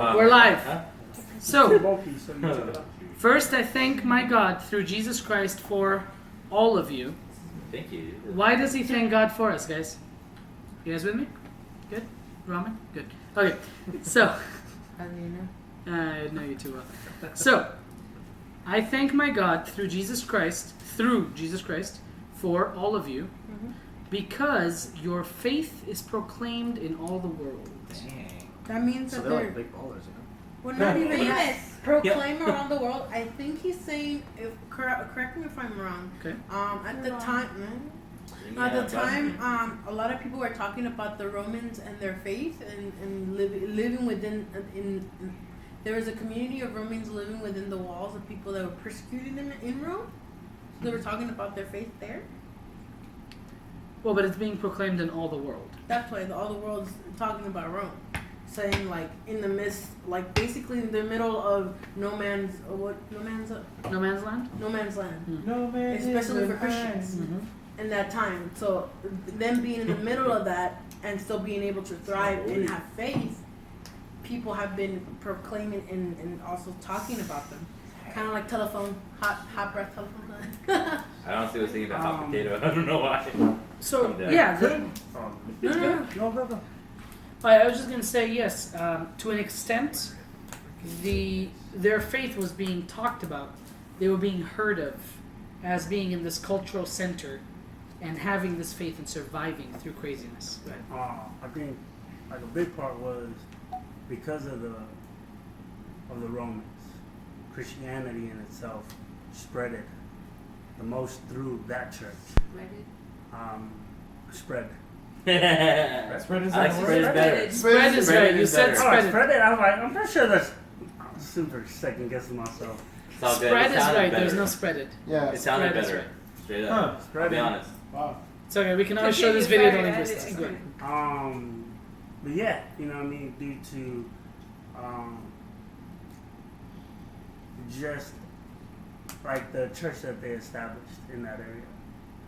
We're live. So, first I thank my God through Jesus Christ for all of you. Thank you. Why does he thank God for us, guys? You guys with me? Good? Ramen? Good. Okay, so. How do you know? I know you too well. So, I thank my God through Jesus Christ, for all of you, because your faith is proclaimed in all the world. Dang. That means So that they're they're like big ballers, you know? well, not even Famous. that. Proclaim around the world. I think he's saying, if correct me if I'm wrong. Okay. At the time, a lot of people were talking about the Romans and their faith and living within. There was a community of Romans living within the walls of people that were persecuting them in Rome. So they were talking about their faith there. Well, but it's being proclaimed in all the world. That's why all the world's talking about Rome, saying like in the midst, like basically in the middle of no man's land, No man's land? No man, especially for Christians Mm-hmm. in that time. So them being in the middle of that and still being able to thrive and have faith, people have been proclaiming and also talking about them, kind of like hot breath telephone. I honestly was thinking about hot potato. I don't know why. So, Calm down. yeah. No. I was just going to say, yes, to an extent, their faith was being talked about. They were being heard of as being in this cultural center and having this faith and surviving through craziness. I think like a big part was because of the Romans. Christianity in itself spreaded the most through that church. Spread. Spread is I like spread is better. Spread is right. You said better. spread it. Spread it. I'm pretty sure that's. I'm super second guessing myself. It's all good. Spread It is sounded right. better. There's no spread it. Yeah. It sounded Spread is better. right. Straight up. I'll Spread be it. honest. Wow. It's okay. We can always show this video to Sorry, linguists. I- Good. But yeah, you know what I mean, due to just like the church that they established in that area,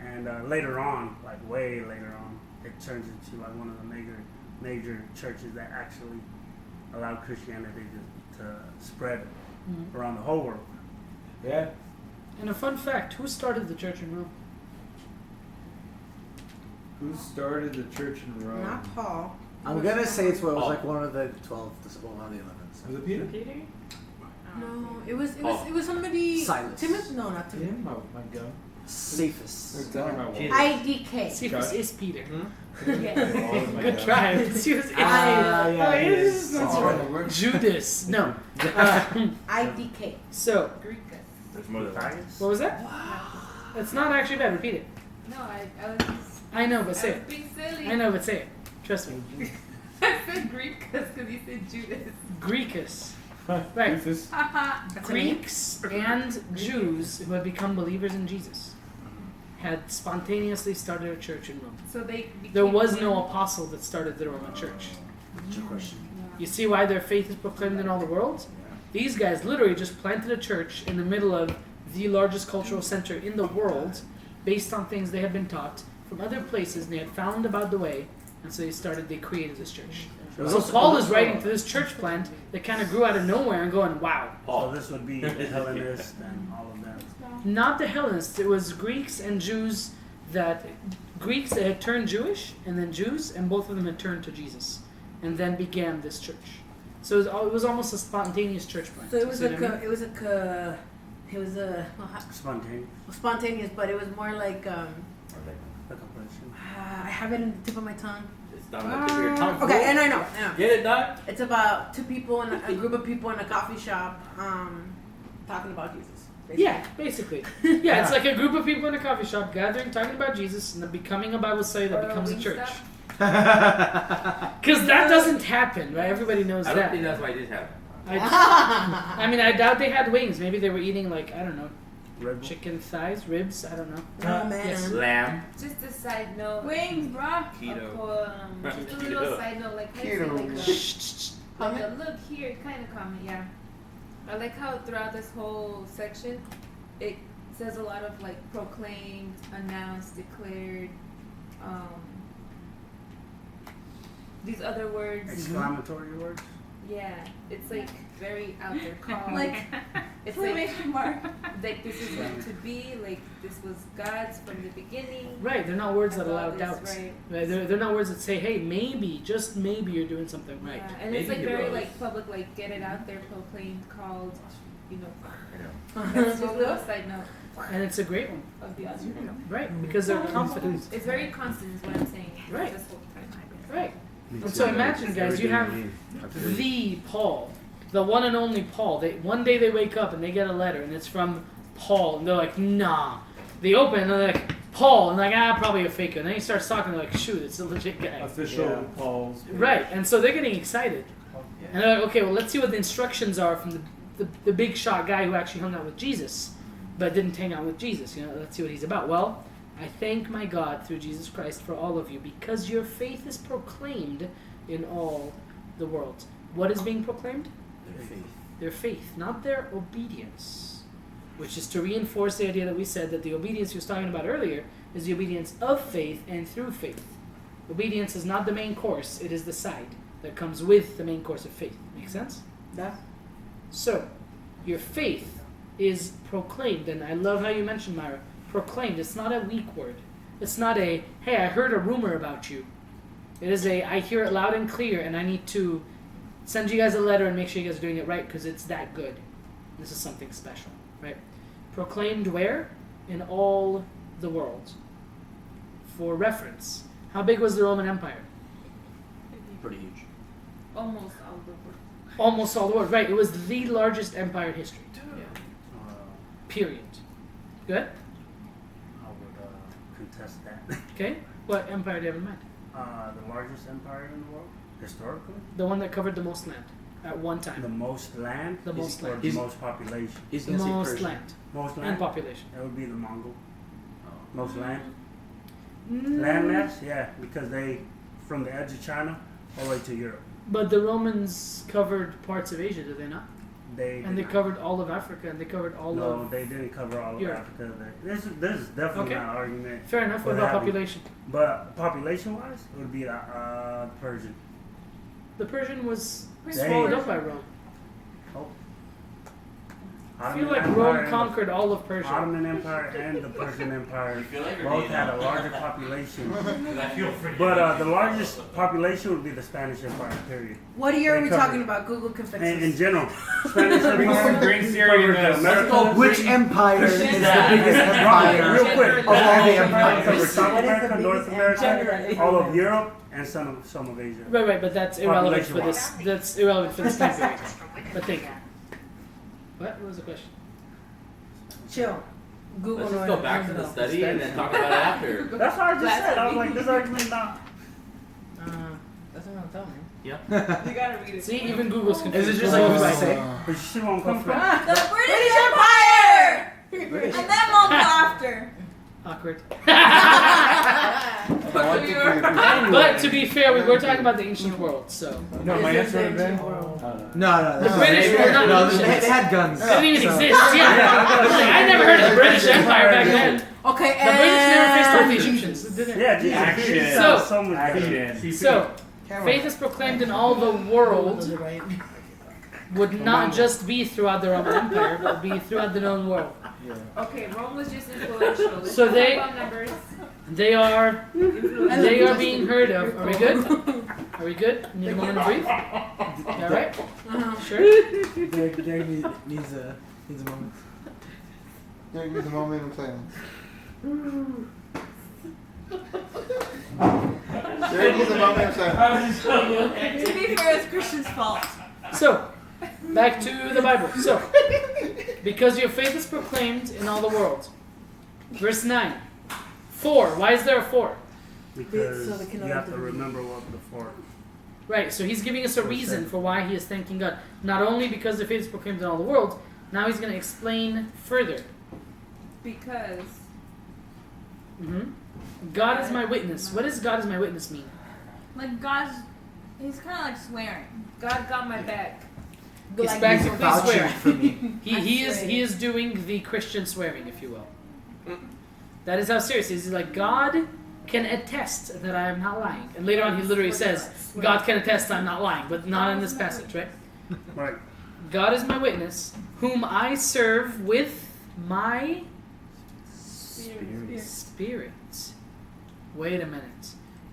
and later on, like way later on, it turns into like one of the major churches that actually allowed Christianity to spread around the whole world. Yeah. And a fun fact: who started the church in Rome? Who started the church in Rome? Not Paul. I'm gonna say it was like one of the 12, one of the 11. Was it Peter? Peter? No, it was somebody. Silas. Timothy? No, not Yeah, Timothy. my gun. Safest. We're talking about Jesus. IDK. Cephas is Peter. Yes. Good try. Cephas is Judas. No. IDK. So, There's more than one. what was that? It's not actually bad. Repeat it. No, I was just. I know, but say I was it. being silly. I know, but say it. Trust me. I said Greek because you said Judas. Greekus. Right. Jesus. Haha. That's a name? Greeks and Jews who had become believers in Jesus had spontaneously started a church in Rome. So they. Became There was no apostle that started the Roman church. What's your question? You see why their faith is proclaimed in all the world? These guys literally just planted a church in the middle of the largest cultural center in the world based on things they had been taught from other places and they had found about the way, and so they created this church. So Paul is writing to this church plant that kind of grew out of nowhere and going, wow. So this would be the Hellenists and all of them. Not the Hellenists, it was Greeks and Jews that had turned Jewish, and then Jews, and both of them had turned to Jesus, and then began this church. So it was almost a spontaneous church plant. So it was See what I mean? Spontaneous. but it was more like The completion. I have it in the tip of my tongue. It's not on the tip of your tongue. Okay, and I know. Get it, Doc? It's about two people in a group of people in a coffee shop talking about Jesus. Basically. Yeah, basically. Yeah, it's like a group of people in a coffee shop gathering, talking about Jesus, and then becoming a Bible study that Or becomes a Wingstop. church. Because that doesn't happen, right? Everybody knows I don't that. think that's why it did happen. I mean, I doubt they had wings. Maybe they were eating, like, I don't know, Red Bull. chicken thighs, ribs, I don't know. Oh man. Yes. Lamb. Just a side note. Wings, bruh. Keto. Just a little Keto. side note, like how you Keto. say, like a Comment? look here, kind of comment, yeah. I like how throughout this whole section, it says a lot of like proclaimed, announced, declared, these other words. Exclamatory words. Yeah, it's like very out there. Called Like, it's like exclamation mark. this is meant to be. Like this was God's from the beginning. Right, they're not words that And all allow this, doubts. right. Right, they're not words that say, hey, maybe, just maybe you're doing something right. Yeah, and Maybe it's like you're very wrong. like public, like get it out there, proclaimed, called. You know, I know. that's just a little side note And it's a great one. of the other. Right, because they're confident. It's very constant, is what I'm saying. Right. This whole time. Right. And so imagine, guys, you have the Paul, the one and only Paul. One day they wake up and they get a letter and it's from Paul, and they're like, nah. They open and they're like, Paul, and like, probably a faker. And then he starts talking, they're like, shoot, it's a legit guy. Official Paul's. Right, and so they're getting excited. And they're like, okay, well, let's see what the instructions are from the big shot guy who actually hung out with Jesus, but didn't hang out with Jesus. Let's see what he's about. Well, I thank my God through Jesus Christ for all of you, because your faith is proclaimed in all the world. What is being proclaimed? Their faith. Their faith, not their obedience. Which is to reinforce the idea that we said that the obedience he was talking about earlier is the obedience of faith and through faith. Obedience is not the main course, it is the side that comes with the main course of faith. Make sense? Yeah. So, your faith is proclaimed, and I love how you mentioned, Myra, proclaimed. It's not a weak word. It's not a, hey, I heard a rumor about you. It is a, I hear it loud and clear, and I need to send you guys a letter and make sure you guys are doing it right, because it's that good. This is something special, right? Proclaimed where? In all the world. For reference, how big was the Roman Empire? Pretty huge. Almost all the world. Almost all the world, right? It was the largest empire in history. Period. Good? I would contest that. Okay. What empire do you have in mind? The largest empire in the world, historically. The one that covered the most land at one The time. most land. The most or land. the most population. He's The gonna say most Persian. land Most and land. population. That would be the Mongol. Oh. Most land. Mm, Landmass, yeah, because they from the edge of China all the way to Europe. But the Romans covered parts of Asia, did they not? They And they did not- covered all of Africa, and they covered all No, of. they didn't cover all of Europe. Africa. There's definitely Okay. not an argument. Fair enough. What But about having- population? But population-wise, it would be Persian. The Persian was Pretty swallowed much. up by Rome. Oh. I feel Ottoman like Empire Rome and the conquered all of Persia. Ottoman Empire and the Persian You Empire feel like you're both being had a larger population. I feel pretty. But the largest population would be the Spanish Empire, period. What year are we They covered talking it. about? Google can fix In this. general, Spanish Empire Green Syria covered mess. America. Which empire is the biggest Real empire quick, of all the empires? covered South What is America, the North biggest America, empire? all of Europe, and some of Asia. Right, but that's irrelevant for this. Population-wise. That's irrelevant for this time period. But think. What was the question? Chill. Google. Let's just knows go back to it. the study and then talk about it after. That's what I just said. I was like, this argument not. That's what I'm telling you. Yep. You gotta read it. See, even Google's confused. Is it just We're like both you right. say? But you see where I'm coming from. The British Empire! British. And then Mongol after. Awkward. Anyway. But to be fair, we were talking about the ancient world, so No, my This is answer would have been. ancient world. No, The British were not no, ancient. they had guns. they didn't even so- exist. Yeah, I never heard of the British Empire back then. Okay, The British never faced off the Egyptians, did they? Yeah, Jesus. Action. Jesus So- sounds so much better. Action. So, faith is proclaimed in all the world would not just be throughout the Roman Empire, but be throughout the known world. Okay, Rome was just influential. Let's So talk they- about numbers. They are being heard of. Are we good? Are we good? Need a moment to breathe? You alright? Sure? Derek needs a moment. Derek needs a moment of silence. Derek needs a moment of silence. To be fair, it's Christian's fault. So, back to the Bible. So, because your faith is proclaimed in all the world. Verse 9. 4. Why is there a 4? Because So they can you have to only- remember what before. Right, so he's giving us a reason for why he is thanking God. Not only because the faith is proclaimed in all the world, now he's going to explain further. Because God is my witness. What does God is my witness mean? Like God's, he's kind of like swearing. God got my back. He's Like back he's to Vouching swear. for me. He is doing the Christian swearing, if you will. That is how serious he is. He's like, God can attest that I am not lying. And later on, he literally says, God can attest I'm not lying, but not in this passage, right? Right. God is my witness, whom I serve with my spirit. Wait a minute.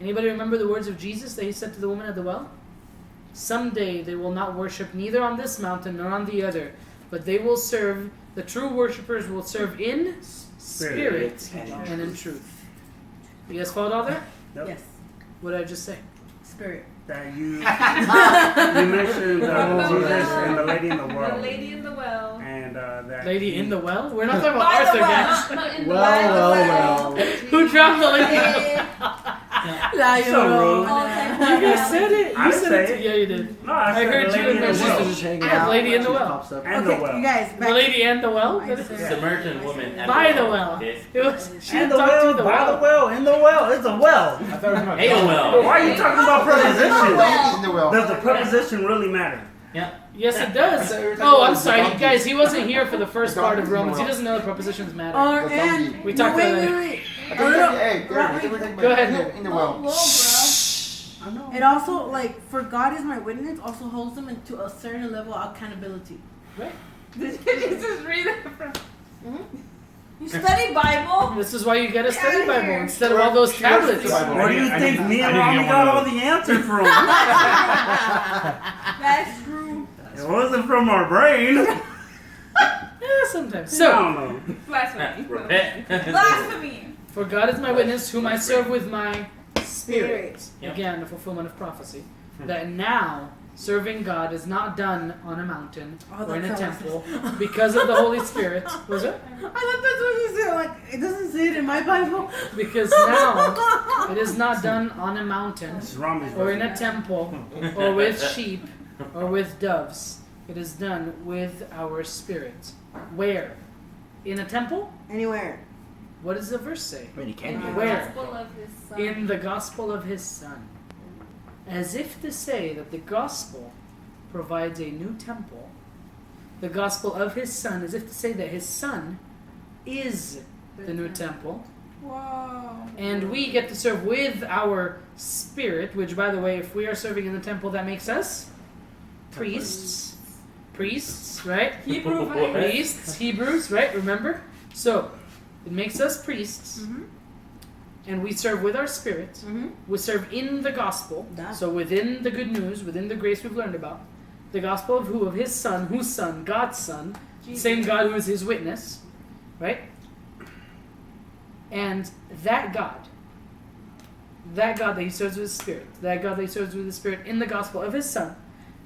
Anybody remember the words of Jesus that he said to the woman at the well? Someday they will not worship neither on this mountain nor on the other, but they will serve, the true worshippers will serve in spirit and in truth. You guys followed all that? Yep. Yes. What did I just say? Spirit. That you mentioned Jesus and the lady in the The well. lady in the well. And that Lady in the well? We're not talking about By the Arthur, well. guys. No, in the Well. Who dropped the lady? So rude. All time You guys said it. I You said say it. it. Yeah, you did. No, I said heard the you lady and in my the sister well. just hanging Yeah, out. lady in the She well. pops up. And Okay, the well. you guys. The Back lady and the well? I By said- Samaritan woman at the the well. Okay. It was, she And the talked well, to the by the well. well, in the well. It's a well. I thought it was about Hey, God. well. Why are you talking about preposition? In the well. Does the preposition really matter? Yes, it does. I thought you were talking Oh, about I'm the sorry. donkey. Guys, he wasn't here for the first The part of donkey Romans. He well. doesn't know the prepositions matter. Or The and donkey. We talked wait, about wait, that. wait. I thought you were- hey, Derek, I think we're talking Go about ahead. in the Whoa, well. whoa, bro. I know. It also like for God is my witness also holds them into a certain level of accountability. Did you just read it from? You study Bible? This is why you get a study Get outta Bible here. instead of all those tablets. Where do you I think didn't- me I and didn't Mommy get got one all of the answer from? That's true. It wasn't from our brain. Yeah, sometimes. I So, don't know. Blasphemy. Repent. Blasphemy. for God is my witness, whom I serve with my spirit. Yep. Again, the fulfillment of prophecy. That now serving God is not done on a mountain Oh, or in a that's how it temple because of the Holy Spirit. Was it? I thought that's what you said. Like it doesn't say it in my Bible. Because now it is not done on a mountain This is Romney's or in version. a temple or with sheep or with doves. It is done with our spirit. Where? In a temple? Anywhere. What does the verse say? I mean, you can do Where? that. Gospel of his son. In the gospel of his son. As if to say that the gospel provides a new temple. The gospel of his son, as if to say that his son is the new temple. Whoa. And we get to serve with our spirit, which, by the way, if we are serving in the temple, that makes us priests. Priests, right? Hebrew What? Priests, Hebrews, right? Remember? So, it makes us priests, Mm-hmm. and we serve with our spirit. Mm-hmm. We serve in the gospel, That. so within the good news, within the grace we've learned about. The gospel of who? Of his son. Whose son? God's son. Same God who is his witness, right? And that God that he serves with his spirit, that God that he serves with his spirit in the gospel of his son,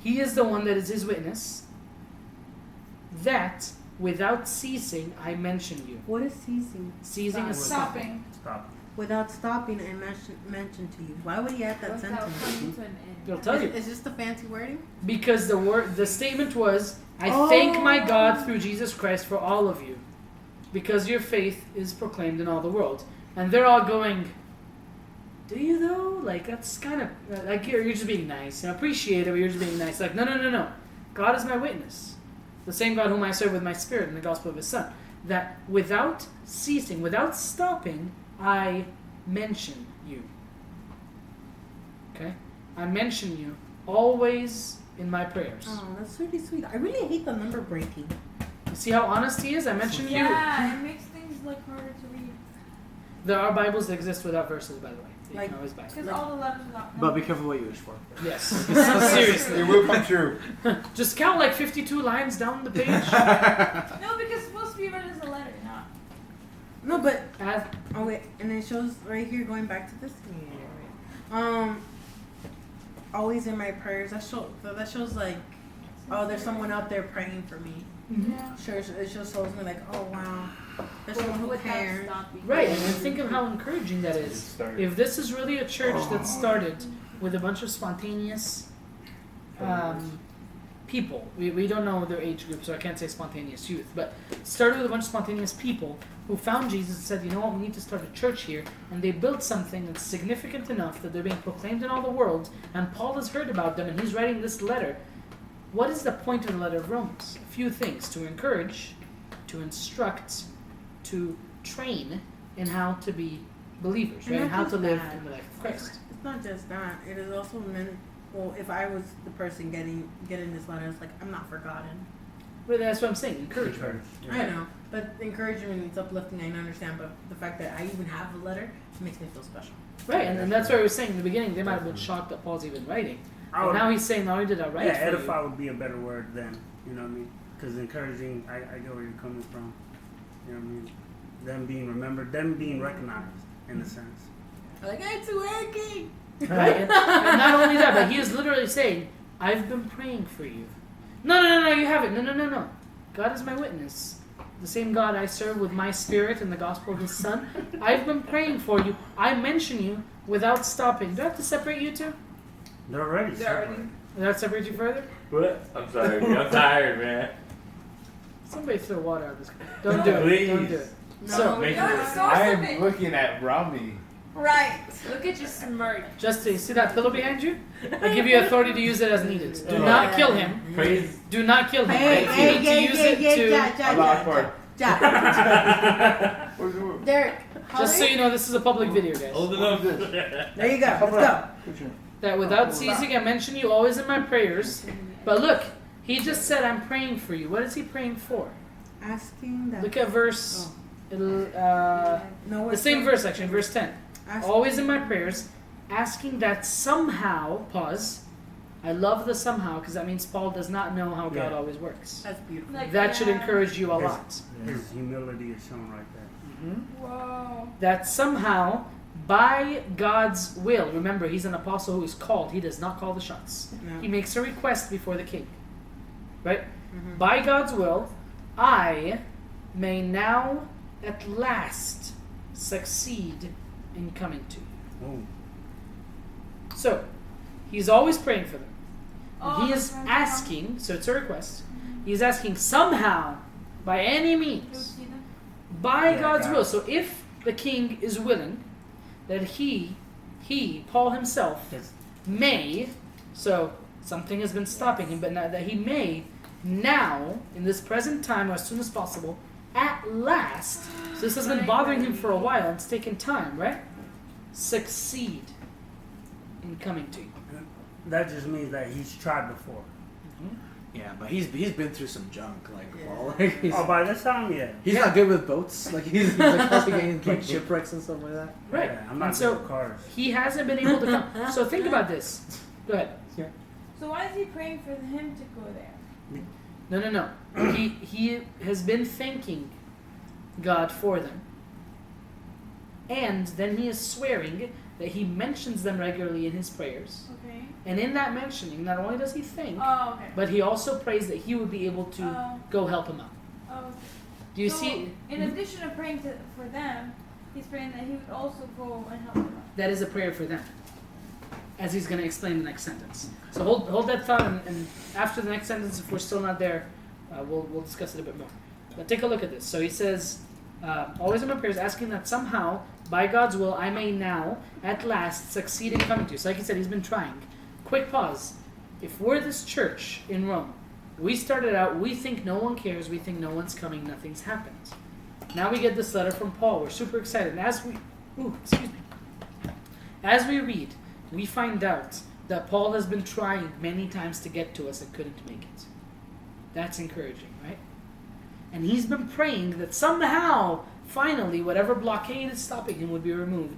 he is the one that is his witness. That without ceasing I mention you. What is ceasing? Ceasing is stopping. Stopping. Stop. Without stopping and mention to you. Why would he add that Without sentence? coming to an end. They'll tell you. Is this the fancy wording? Because the statement was, I thank my God through Jesus Christ for all of you, because your faith is proclaimed in all the world. And they're all going, do you though? Like, that's kind of, like, you're just being nice. I appreciate it, but you're just being nice. Like, no. God is my witness. The same God whom I serve with my spirit in the gospel of his son. That without ceasing, without stopping, I mention you. Okay? I mention you always in my prayers. Oh, that's really sweet. I really hate the number breaking. You see how honest he is? I mention you. Yeah, it makes things like harder to read. There are Bibles that exist without verses, by the way. You Like- can always buy. Because all the letters are not. But be careful what you wish for. Yes. Seriously. It will come true. Just count like 52 lines down the page. No, because it's supposed to be read as a letter, not. No, but Add- oh wait, and it shows right here going back to this. Always in my prayers. That shows like, oh, there's someone out there praying for me. Yeah. Sure, it just shows me like, oh wow, there's someone who Without cares. stopping. Right, and think of how encouraging that Good is. start. If this is really a church that started with a bunch of spontaneous people, we don't know their age group, so I can't say spontaneous youth, but started with a bunch of spontaneous people who found Jesus and said, you know what, we need to start a church here, and they built something that's significant enough that they're being proclaimed in all the world, and Paul has heard about them, and he's writing this letter. What is the point of the letter of Romans? A few things: to encourage, to instruct, to train in how to be believers, right? And And not how to just live that. in the life of Christ. It's not just that. It is also meant. Well, if I was the person getting this letter, it's like I'm not forgotten. But that's what I'm saying. Encouragement. I know, but encouragement it's uplifting. I understand, but the fact that I even have a letter makes me feel special. Right, and that's what I was saying in the beginning. They might have been shocked that Paul's even writing. I But would, now he's saying, not only did I write yeah, for you, edify would be a better word than, you know what I mean? Because encouraging, I get where you're coming from. You know what I mean? Them being remembered, them being recognized, in a sense. Like it's working. right? And not only that, but he is literally saying, I've been praying for you. No, you haven't. No. God is my witness. The same God I serve with my spirit and the gospel of his son. I've been praying for you. I mention you without stopping. Do I have to separate you two? They're already They're already- separate. Do I have to separate you further? What? I'm sorry. I'm tired, man. Somebody throw water out this guy. Don't do it. Please. Don't do it. No, So, Make You're it- so I am stupid. looking at Rami. Right. Look at you smirk. Justin, you see that pillow behind you? I give you authority to use it as needed. Do not kill him. Praise. Do not kill him. Hey, If you need to use it to... Allah Akbar. Jack. Where's the word? Derek. how Just so late? you know, this is a public video, guys. Old enough. There you go. Let's go. That without ceasing I mention you always in my prayers. But look, he just said I'm praying for you. What is he praying for? Asking that. Look at verse... No, the it's same not. verse, actually, verse 10. Ask- Always in my prayers, asking that somehow... Pause. I love the somehow, because that means Paul does not know how God Yeah. always works. That's beautiful. Like, That should yeah. encourage you a Yes. lot. His humility is shown right there. Whoa. That somehow, by God's will, remember he's an apostle who is called, he does not call the shots. No. He makes a request before the king. Right? Mhm. By God's will, I may now at last succeed in coming to you. Oh, So, he's always praying for them. Oh, He is that's right. asking, so it's a request, he's asking somehow, by any You'll means, see them. by Yeah, God's God. will. So if the king is willing, that he, Paul himself, yes. may, so something has been stopping him, but now that he may now, in this present time, or as soon as possible, at last, so this has been bothering him for a while, it's taken time, right? Succeed in coming to you. That just means that he's tried before. Yeah, but he's been through some junk, like Paul. Like, he's Oh, by this time, yeah. he's not good with boats. Like he's like constantly getting like shipwrecks and stuff like that. Right. Yeah, I'm not And so- good with cars. He hasn't been able to come. So think about this. Go ahead. So why is he praying for him to go there? No. He has been thanking God for them. And then he is swearing that he mentions them regularly in his prayers. Okay. And in that mentioning, not only does he thank, Oh, okay. but he also prays that he would be able to Oh. go help him out. Oh. Do you So, see? In addition to praying for them, he's praying that he would also go and help them out. That is a prayer for them. As he's going to explain the next sentence. So hold that thought, and after the next sentence, if we're still not there, we'll discuss it a bit more. But take a look at this. So he says, always in my prayers, asking that somehow, by God's will, I may now, at last, succeed in coming to you. So like he said, he's been trying. Quick pause. If we're this church in Rome, we started out, we think no one cares, we think no one's coming, nothing's happened. Now we get this letter from Paul. We're super excited. And as we read, we find out that Paul has been trying many times to get to us and couldn't make it. That's encouraging, right? And he's been praying that somehow, finally, whatever blockade is stopping him would be removed.